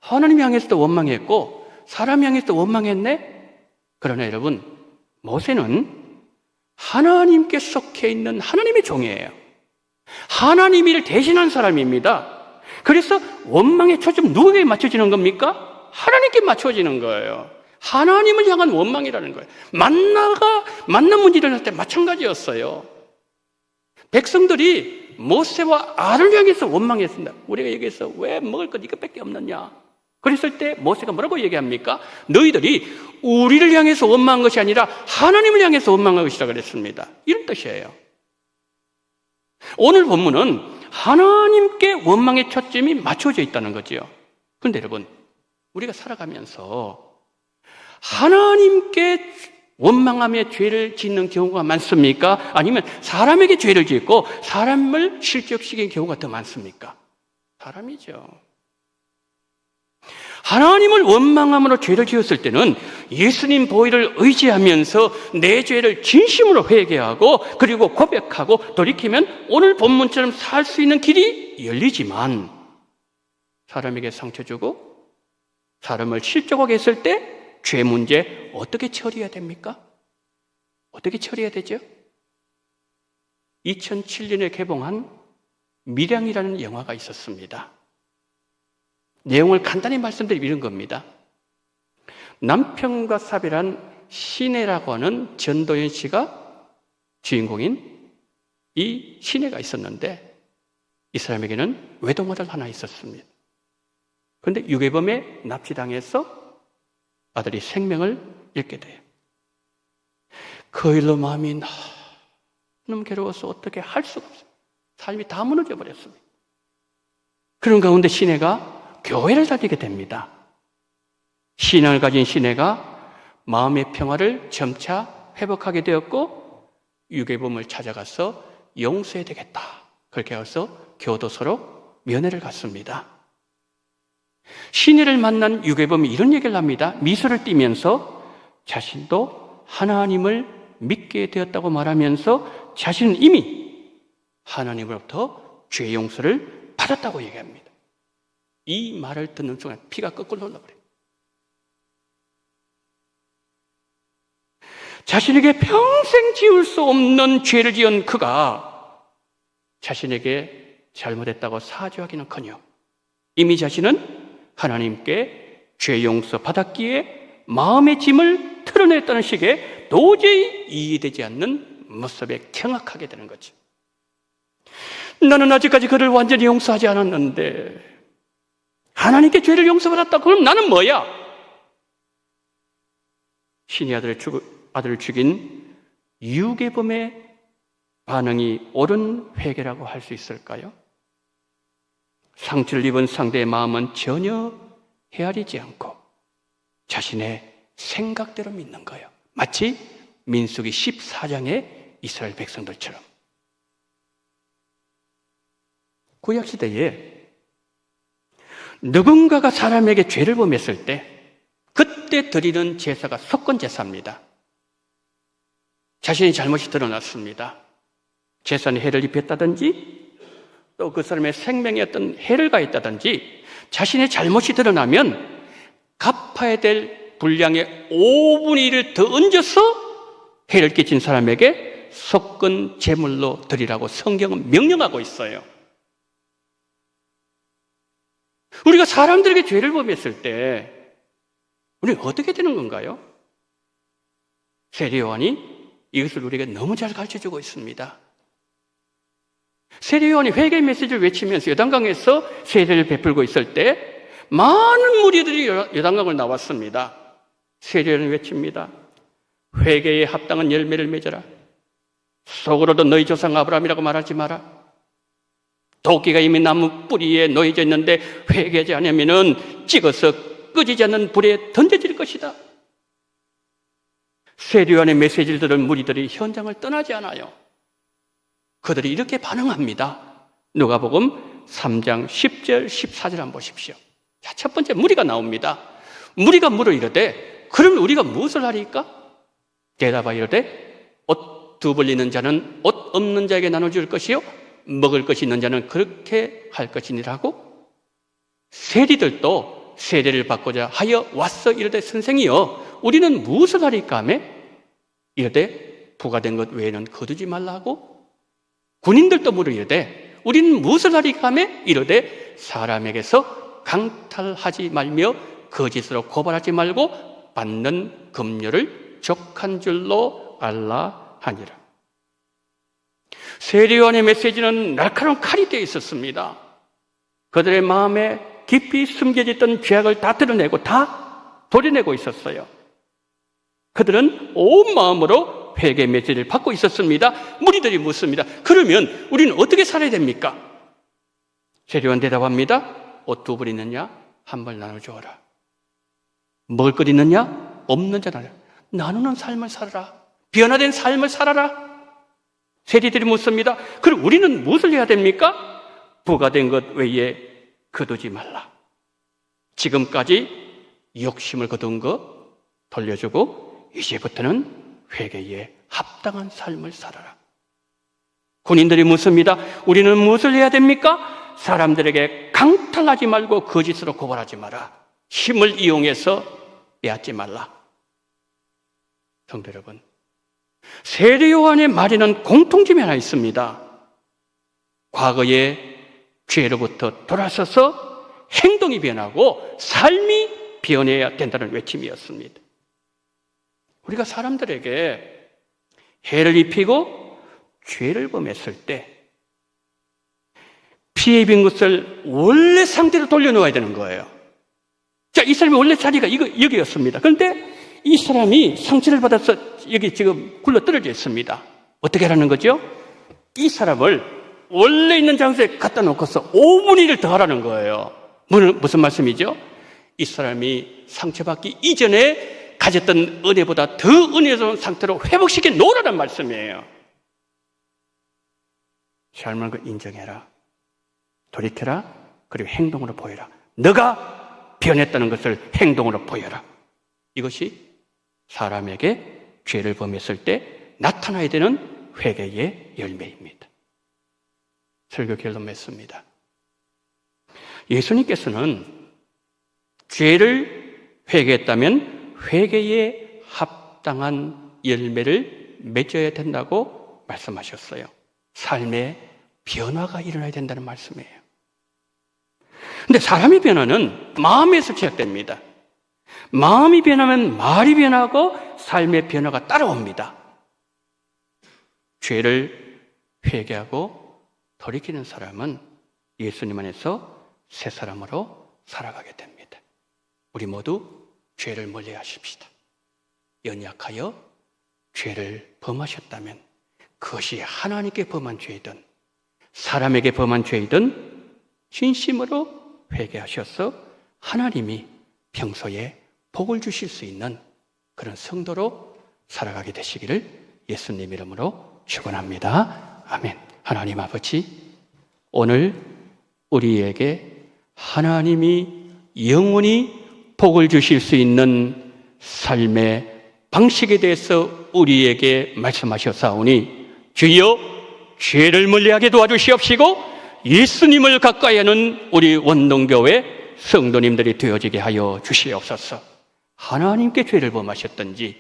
하나님 향해서도 원망했고 사람 향해서도 원망했네. 그러나 여러분, 모세는 하나님께 속해 있는 하나님의 종이에요. 하나님을 대신한 사람입니다. 그래서 원망의 초점 누구에게 맞춰지는 겁니까? 하나님께 맞춰지는 거예요. 하나님을 향한 원망이라는 거예요. 만난 문제 일어날 때 마찬가지였어요. 백성들이 모세와 아를 향해서 원망했습니다. 우리가 여기서 왜 먹을 것 이것밖에 없느냐? 그랬을 때 모세가 뭐라고 얘기합니까? 너희들이 우리를 향해서 원망한 것이 아니라 하나님을 향해서 원망한 것이라 그랬습니다. 이런 뜻이에요. 오늘 본문은 하나님께 원망의 초점이 맞춰져 있다는 거지요. 그런데 여러분, 우리가 살아가면서 하나님께 원망하며 죄를 짓는 경우가 많습니까? 아니면 사람에게 죄를 짓고 사람을 실족시킨 경우가 더 많습니까? 사람이죠. 하나님을 원망함으로 죄를 지었을 때는 예수님 보혈을 의지하면서 내 죄를 진심으로 회개하고 그리고 고백하고 돌이키면 오늘 본문처럼 살 수 있는 길이 열리지만, 사람에게 상처 주고 사람을 실족하게 했을 때 죄 문제 어떻게 처리해야 됩니까? 어떻게 처리해야 되죠? 2007년에 개봉한 밀양이라는 영화가 있었습니다. 내용을 간단히 말씀드리면 이런 겁니다. 남편과 사별한 시내라고 하는 전도연 씨가 주인공인 이 시내가 있었는데, 이 사람에게는 외동아들 하나 있었습니다. 그런데 유괴범에 납치당해서 아들이 생명을 잃게 돼요. 그 일로 마음이 너무 괴로워서 어떻게 할 수가 없어요. 삶이 다 무너져 버렸습니다. 그런 가운데 시내가 교회를 다니게 됩니다. 신앙을 가진 시내가 마음의 평화를 점차 회복하게 되었고, 유괴범을 찾아가서 용서해야 되겠다, 그렇게 해서 교도소로 면회를 갔습니다. 시내를 만난 유괴범이 이런 얘기를 합니다. 미소를 띠면서 자신도 하나님을 믿게 되었다고 말하면서 자신은 이미 하나님으로부터 죄 용서를 받았다고 얘기합니다. 이 말을 듣는 순간 피가 거꾸로 올라버려요. 자신에게 평생 지울 수 없는 죄를 지은 그가 자신에게 잘못했다고 사죄하기는커녕 이미 자신은 하나님께 죄 용서 받았기에 마음의 짐을 털어냈다는 식의 도저히 이해되지 않는 모습에 경악하게 되는 거죠. 나는 아직까지 그를 완전히 용서하지 않았는데 하나님께 죄를 용서받았다. 그럼 나는 뭐야? 신의 아들을 죽인 유괴범의 반응이 옳은 회개라고 할 수 있을까요? 상처를 입은 상대의 마음은 전혀 헤아리지 않고 자신의 생각대로 믿는 거예요. 마치 민수기 14장의 이스라엘 백성들처럼. 구약시대에 누군가가 사람에게 죄를 범했을 때 그때 드리는 제사가 속건제사입니다. 자신의 잘못이 드러났습니다. 제사는 해를 입혔다든지 또 그 사람의 생명에 어떤 해를 가했다든지 자신의 잘못이 드러나면 갚아야 될 분량의 5분의 1을 더 얹어서 해를 끼친 사람에게 속건 제물로 드리라고 성경은 명령하고 있어요. 우리가 사람들에게 죄를 범했을 때 우리는 어떻게 되는 건가요? 세례 요한이 이것을 우리에게 너무 잘 가르쳐주고 있습니다. 세례 요한이 회개 메시지를 외치면서 요단강에서 세례를 베풀고 있을 때 많은 무리들이 요단강을 나왔습니다. 세례를 외칩니다. 회개에 합당한 열매를 맺어라. 속으로도 너희 조상 아브라함이라고 말하지 마라. 도끼가 이미 나무 뿌리에 놓여져 있는데 회개하지 않으면 찍어서 끄지지 않는 불에 던져질 것이다. 세례 요한의 메시지를 들은 무리들이 현장을 떠나지 않아요. 그들이 이렇게 반응합니다. 누가복음 3장 10절 14절 한번 보십시오. 자, 첫 번째 무리가 나옵니다. 무리가 물어 이르되 그러면 우리가 무엇을 하리까? 대답하여 이르되 옷 두 벌리는 자는 옷 없는 자에게 나눠줄 것이요 먹을 것이 있는 자는 그렇게 할 것이니라고. 세리들도 세례를 받고자 하여 왔어 이르되 선생이여 우리는 무엇을 하리까 하며 이르되 부과된 것 외에는 거두지 말라 하고, 군인들도 물어 이르되 우리는 무엇을 하리까 하며 이르되 사람에게서 강탈하지 말며 거짓으로 고발하지 말고 받는 급료를 족한 줄로 알라 하니라. 세례 요한의 메시지는 날카로운 칼이 되어 있었습니다. 그들의 마음에 깊이 숨겨져 있던 죄악을 다 드러내고 다 도려내고 있었어요. 그들은 온 마음으로 회개 메시지를 받고 있었습니다. 무리들이 묻습니다. 그러면 우리는 어떻게 살아야 됩니까? 세례요한 대답합니다. 옷 2벌 있느냐? 1벌 나눠주어라. 먹을 것 있느냐? 없는 자라. 나누는 삶을 살아라. 변화된 삶을 살아라. 세리들이 묻습니다. 그럼 우리는 무엇을 해야 됩니까? 부과된 것 외에 거두지 말라. 지금까지 욕심을 거둔 것 돌려주고 이제부터는 회개에 합당한 삶을 살아라. 군인들이 묻습니다. 우리는 무엇을 해야 됩니까? 사람들에게 강탈하지 말고 거짓으로 고발하지 마라. 힘을 이용해서 빼앗지 말라. 성도 여러분, 세례 요한의 말에는 공통점이 하나 있습니다. 과거의 죄로부터 돌아서서 행동이 변하고 삶이 변해야 된다는 외침이었습니다. 우리가 사람들에게 해를 입히고 죄를 범했을 때 피해 입은 것을 원래 상태로 돌려놓아야 되는 거예요. 자, 이 사람이 원래 자리가 여기였습니다. 그런데 이 사람이 상처를 받아서 여기 지금 굴러 떨어져 있습니다. 어떻게 하라는 거죠? 이 사람을 원래 있는 장소에 갖다 놓고서 5분의 1을 더 하라는 거예요. 무슨 말씀이죠? 이 사람이 상처받기 이전에 가졌던 은혜보다 더 은혜로운 상태로 회복시켜 놓으라는 말씀이에요. 삶을 인정해라. 돌이켜라. 그리고 행동으로 보여라. 너가 변했다는 것을 행동으로 보여라. 이것이 사람에게 죄를 범했을 때 나타나야 되는 회개의 열매입니다. 설교 결론 맺습니다. 예수님께서는 죄를 회개했다면 회개에 합당한 열매를 맺어야 된다고 말씀하셨어요. 삶의 변화가 일어나야 된다는 말씀이에요. 근데 사람의 변화는 마음에서 시작됩니다. 마음이 변하면 말이 변하고 삶의 변화가 따라옵니다. 죄를 회개하고 돌이키는 사람은 예수님 안에서 새 사람으로 살아가게 됩니다. 우리 모두 죄를 멀리하십시다. 연약하여 죄를 범하셨다면 그것이 하나님께 범한 죄이든 사람에게 범한 죄이든 진심으로 회개하셔서 하나님이 평소에 복을 주실 수 있는 그런 성도로 살아가게 되시기를 예수님 이름으로 축원합니다. 아멘. 하나님 아버지, 오늘 우리에게 하나님이 영원히 복을 주실 수 있는 삶의 방식에 대해서 우리에게 말씀하셨사오니 주여 죄를 멀리하게 도와주시옵시고 예수님을 가까이 하는 우리 원동교회 성도님들이 되어지게 하여 주시옵소서. 하나님께 죄를 범하셨든지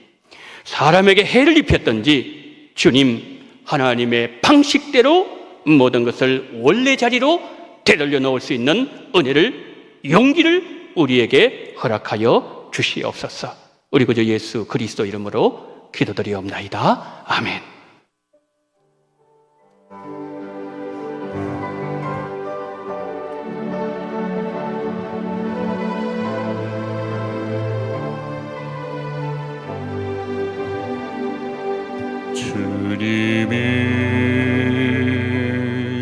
사람에게 해를 입혔든지 주님 하나님의 방식대로 모든 것을 원래 자리로 되돌려 놓을 수 있는 은혜를 용기를 우리에게 허락하여 주시옵소서. 우리 구주 예수 그리스도 이름으로 기도드리옵나이다. 아멘. 주님이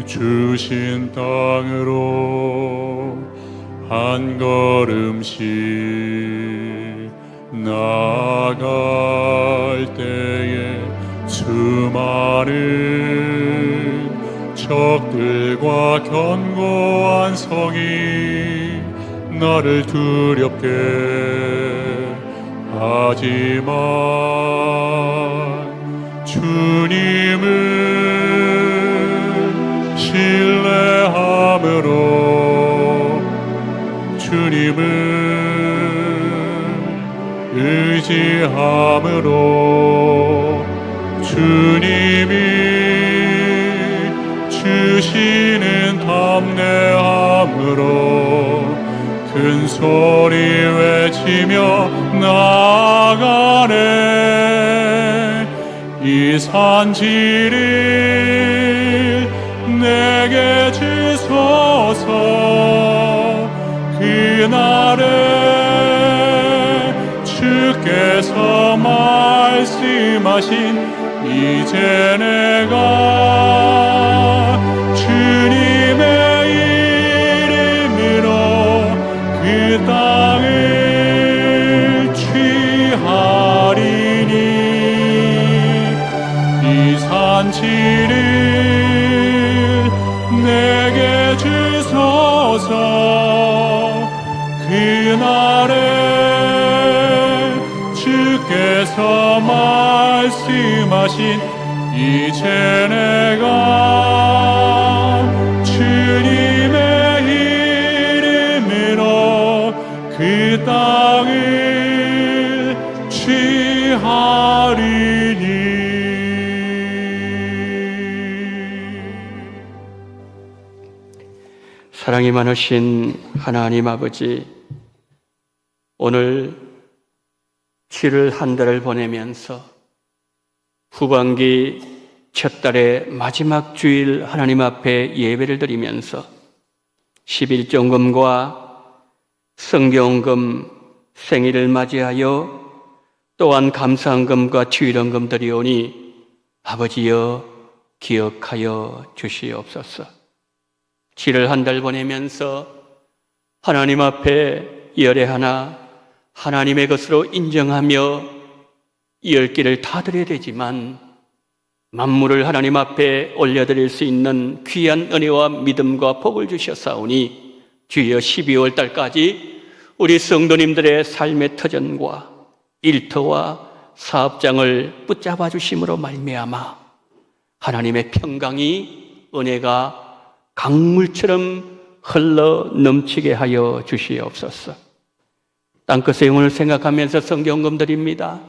주신 땅으로 한 걸음씩 나아갈 때에 수많은 적들과 견고한 성이 나를 두렵게 하지만 주님을 신뢰함으로 주님을 의지함으로 주님이 주시는 담대함으로 큰 소리 외치며 나아가네. 이 산지를 내게 주소서. 그 그날에 주께서 말씀하신 이제 내가 주님의 이름으로 그 땅을 취하리니 이 산지를 내게 주소서. 그날에 주께서 말씀하신 이제 내가 주님의 이름으로 그 땅을 취하리니. 사랑이 많으신 하나님 아버지, 오늘 7월 한 달을 보내면서 후반기 첫 달의 마지막 주일 하나님 앞에 예배를 드리면서 11종금과 성경금 생일을 맞이하여 또한 감사헌금과 주일헌금 드리오니 아버지여 기억하여 주시옵소서. 7월 한 달 보내면서 하나님 앞에 열애 하나 하나님의 것으로 인정하며 10개를 다 드려야 되지만 만물을 하나님 앞에 올려드릴 수 있는 귀한 은혜와 믿음과 복을 주셨사오니 주여 12월 달까지 우리 성도님들의 삶의 터전과 일터와 사업장을 붙잡아 주심으로 말미암아 하나님의 평강이 은혜가 강물처럼 흘러 넘치게 하여 주시옵소서. 땅끝의 영혼을 생각하면서 성경금 드립니다.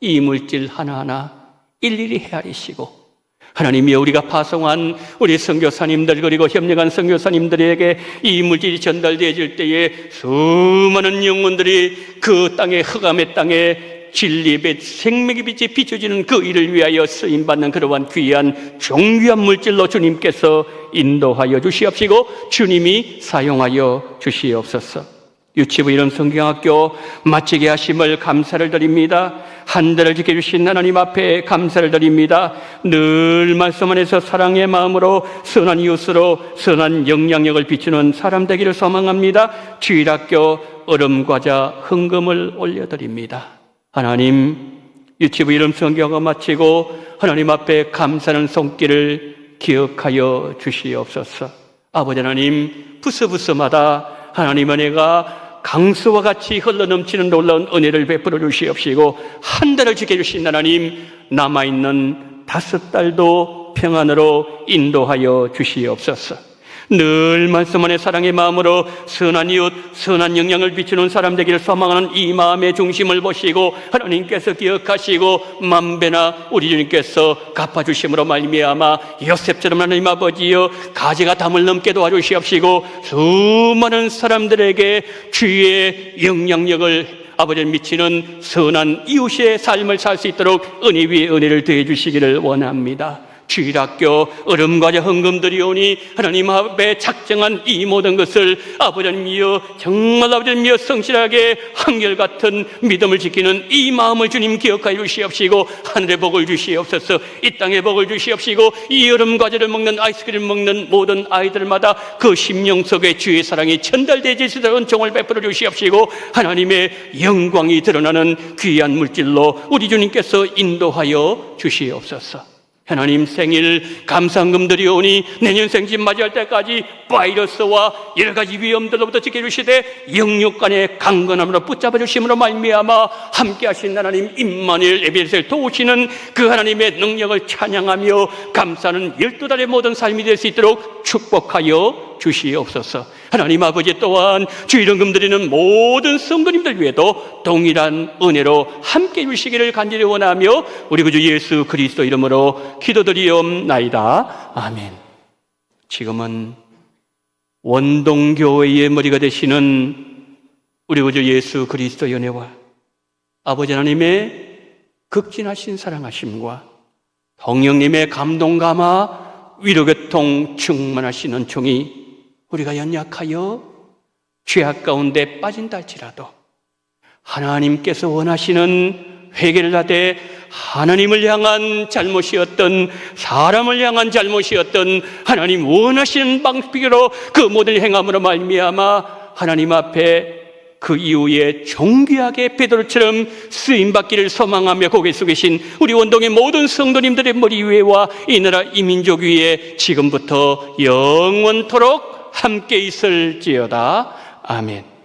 이 물질 하나하나 일일이 헤아리시고 하나님이 우리가 파송한 우리 선교사님들 그리고 협력한 선교사님들에게 이 물질이 전달되어질 때에 수많은 영혼들이 그 땅에 흑암의 땅에 진리의 빛, 생명의 빛이 비춰지는 그 일을 위하여 쓰임받는 그러한 귀한 존귀한 물질로 주님께서 인도하여 주시옵시고 주님이 사용하여 주시옵소서. 유치부 이름 성경학교 마치게 하심을 감사를 드립니다. 한 달을 지켜주신 하나님 앞에 감사를 드립니다. 늘 말씀 안에서 사랑의 마음으로 선한 이웃으로 선한 영향력을 비추는 사람 되기를 소망합니다. 주일학교 얼음과자 헌금을 올려드립니다. 하나님, 유치부 이름 성경을 마치고 하나님 앞에 감사하는 손길을 기억하여 주시옵소서. 아버지 하나님, 부스부스마다 하나님 은혜가 강수와 같이 흘러넘치는 놀라운 은혜를 베풀어 주시옵시고 한 달을 지켜주신 하나님, 남아있는 5달도 평안으로 인도하여 주시옵소서. 늘 말씀 안에 사랑의 마음으로 선한 이웃, 선한 영향을 비추는 사람 되기를 소망하는 이 마음의 중심을 보시고 하나님께서 기억하시고 만배나 우리 주님께서 갚아주심으로 말미암아 요셉처럼 하나님 아버지여 가지가 담을 넘게 도와주시옵시고 수많은 사람들에게 주의 영향력을 아버지를 미치는 선한 이웃의 삶을 살 수 있도록 은혜 위에 은혜를 더해 주시기를 원합니다. 주일학교 얼음과자 헌금 드리오니 하나님 앞에 작정한 이 모든 것을 아버지 하나님이여 정말 아버지 하나님이여 성실하게 한결같은 믿음을 지키는 이 마음을 주님 기억하여 주시옵시고 하늘의 복을 주시옵소서. 이 땅의 복을 주시옵시고 이 얼음과자를 먹는 아이스크림 먹는 모든 아이들마다 그 심령 속에 주의 사랑이 전달되지 수 있도록 종을 베풀어 주시옵시고 하나님의 영광이 드러나는 귀한 물질로 우리 주님께서 인도하여 주시옵소서. 하나님 생일 감사헌금 드리오니 내년 생신 맞이할 때까지 바이러스와 여러 가지 위험들로부터 지켜주시되 영육간의 강건함으로 붙잡아 주심으로 말미암아 함께하신 하나님 임마누엘 에베네셀 도우시는 그 하나님의 능력을 찬양하며 감사하는 12달의 모든 삶이 될 수 있도록 축복하여 주시옵소서. 하나님 아버지 또한 주일헌금 드리는 모든 성도님들 위에도 동일한 은혜로 함께 해주시기를 간절히 원하며 우리 구주 예수 그리스도 이름으로 기도드리옵나이다. 아멘. 지금은 원동교회의 머리가 되시는 우리 구주 예수 그리스도의 은혜와 아버지 하나님의 극진하신 사랑하심과 성령님의 감동감화 위로교통 충만하신 은총이 우리가 연약하여 죄악 가운데 빠진다 할지라도 하나님께서 원하시는 회개를 하되 하나님을 향한 잘못이었던, 사람을 향한 잘못이었던 하나님 원하시는 방식으로 그 모든 행함으로 말미암아 하나님 앞에 그 이후에 존귀하게 베드로처럼 쓰임받기를 소망하며 고개 숙이신 우리 원동의 모든 성도님들의 머리 위에와 이 나라 이 민족 위에 지금부터 영원토록 함께 있을지어다. 아멘.